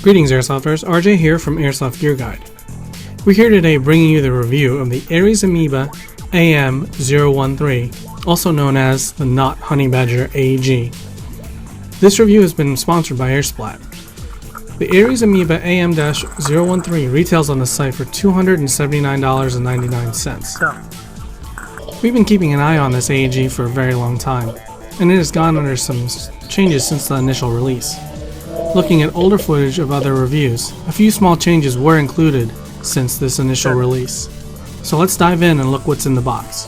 Greetings Airsofters, RJ here from Airsoft Gear Guide. We're here today bringing you the review of the ARES Amoeba AM013, also known as the Not Honey Badger AEG. This review has been sponsored by AirSplat. The ARES Amoeba AM-013 retails on the site for $279.99. We've been keeping an eye on this AEG for a very long time, and it has gone under some changes since the initial release. Looking at older footage of other reviews, a few small changes were included since this initial release. So let's dive in and look what's in the box.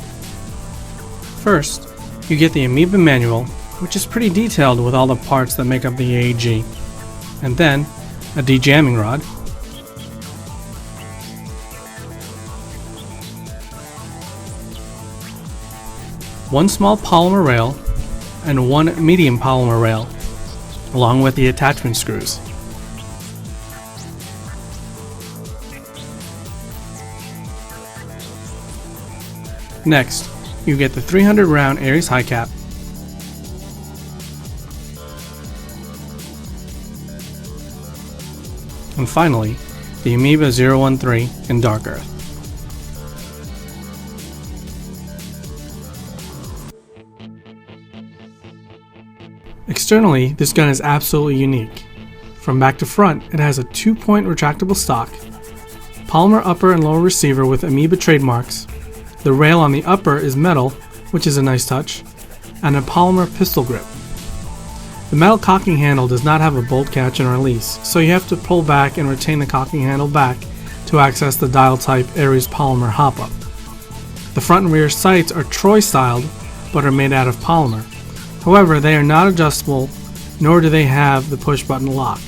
First, you get the Amoeba manual, which is pretty detailed with all the parts that make up the AEG, and then a de-jamming rod, one small polymer rail, and one medium polymer rail, along with the attachment screws. Next, you get the 300 round ARES high cap, and finally, the Amoeba 013 in Dark Earth. Externally, this gun is absolutely unique. From back to front, it has a 2-point retractable stock, polymer upper and lower receiver with Amoeba trademarks, the rail on the upper is metal, which is a nice touch, and a polymer pistol grip. The metal cocking handle does not have a bolt catch and release, so you have to pull back and retain the cocking handle back to access the dial type ARES polymer hop-up. The front and rear sights are Troy styled, but are made out of polymer. However, they are not adjustable, nor do they have the push button lock.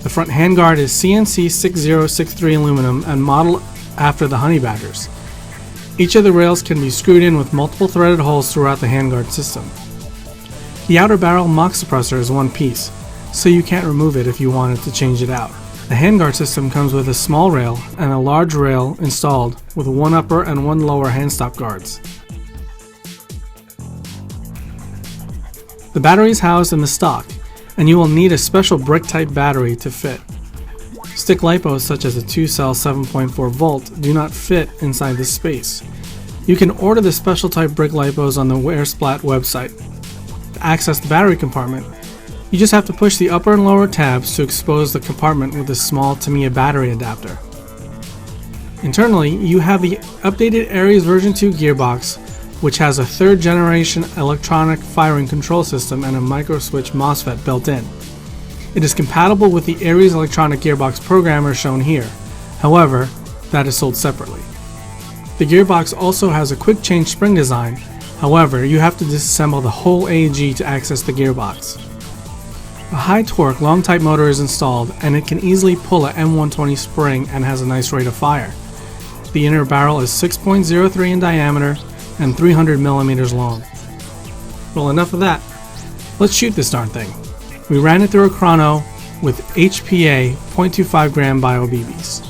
The front handguard is CNC 6063 aluminum and modeled after the Honey Badgers. Each of the rails can be screwed in with multiple threaded holes throughout the handguard system. The outer barrel mock suppressor is one piece, so you can't remove it if you wanted to change it out. The handguard system comes with a small rail and a large rail installed with one upper and one lower handstop guards. The battery is housed in the stock, and you will need a special brick-type battery to fit. Stick lipos such as a 2-cell 7.4 volt do not fit inside this space. You can order the special type brick lipos on the AirSplat website. To access the battery compartment, you just have to push the upper and lower tabs to expose the compartment with a small Tamiya battery adapter. Internally, you have the updated ARES version 2 gearbox, which has a 3rd generation electronic firing control system and a microswitch MOSFET built in. It is compatible with the ARES electronic gearbox programmer shown here, however, that is sold separately. The gearbox also has a quick change spring design, however, you have to disassemble the whole AEG to access the gearbox. A high torque long type motor is installed, and it can easily pull a M120 spring and has a nice rate of fire. The inner barrel is 6.03 in diameter and 300 millimeters long. Well, enough of that. Let's shoot this darn thing. We ran it through a chrono with HPA 0.25 gram bio BBs.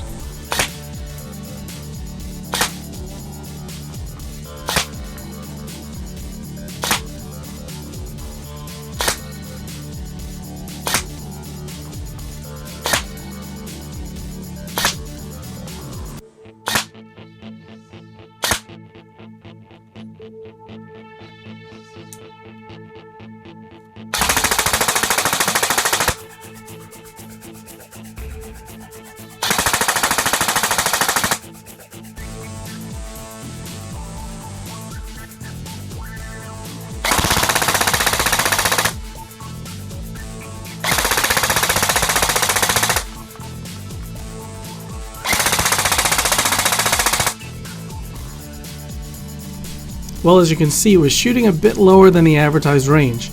Well, as you can see, it was shooting a bit lower than the advertised range.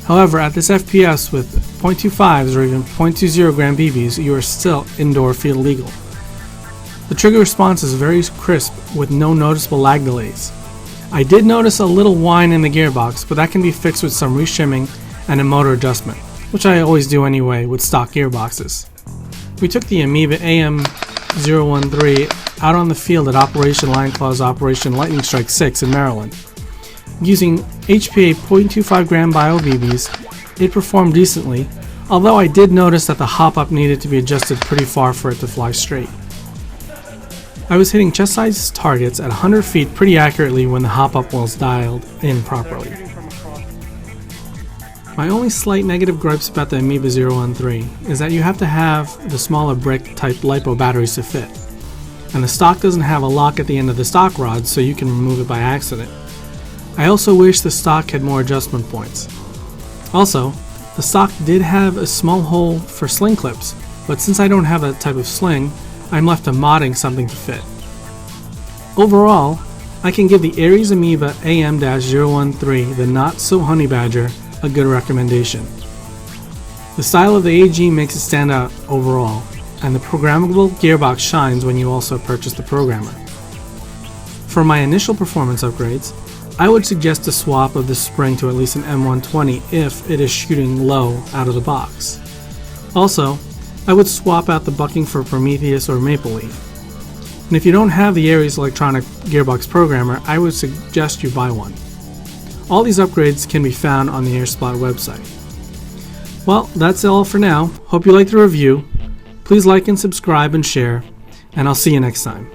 However, at this FPS with 0.25s or even 0.20 gram BBs, you are still indoor field legal. The trigger response is very crisp with no noticeable lag delays. I did notice a little whine in the gearbox, but that can be fixed with some reshimming and a motor adjustment, which I always do anyway with stock gearboxes. We took the Amoeba AM013 out on the field at Operation Lion Claw's Operation Lightning Strike 6 in Maryland. Using HPA 0.25 gram bio BBs, it performed decently, although I did notice that the hop-up needed to be adjusted pretty far for it to fly straight. I was hitting chest-sized targets at 100 feet pretty accurately when the hop-up was dialed in properly. My only slight negative gripes about the Amoeba 013 is that you have to have the smaller brick-type LiPo batteries to fit, and the stock doesn't have a lock at the end of the stock rod so you can remove it by accident. I also wish the stock had more adjustment points. Also, the stock did have a small hole for sling clips, but since I don't have that type of sling, I'm left to modding something to fit. Overall, I can give the ARES Amoeba AM-013, the not so honey badger, a good recommendation. The style of the AG makes it stand out overall, and the programmable gearbox shines when you also purchase the programmer. For my initial performance upgrades, I would suggest a swap of the spring to at least an M120 if it is shooting low out of the box. Also, I would swap out the bucking for Prometheus or Maple Leaf. And if you don't have the ARES electronic gearbox programmer, I would suggest you buy one. All these upgrades can be found on the AirSplat website. Well, that's all for now. Hope you liked the review. Please like and subscribe and share, and I'll see you next time.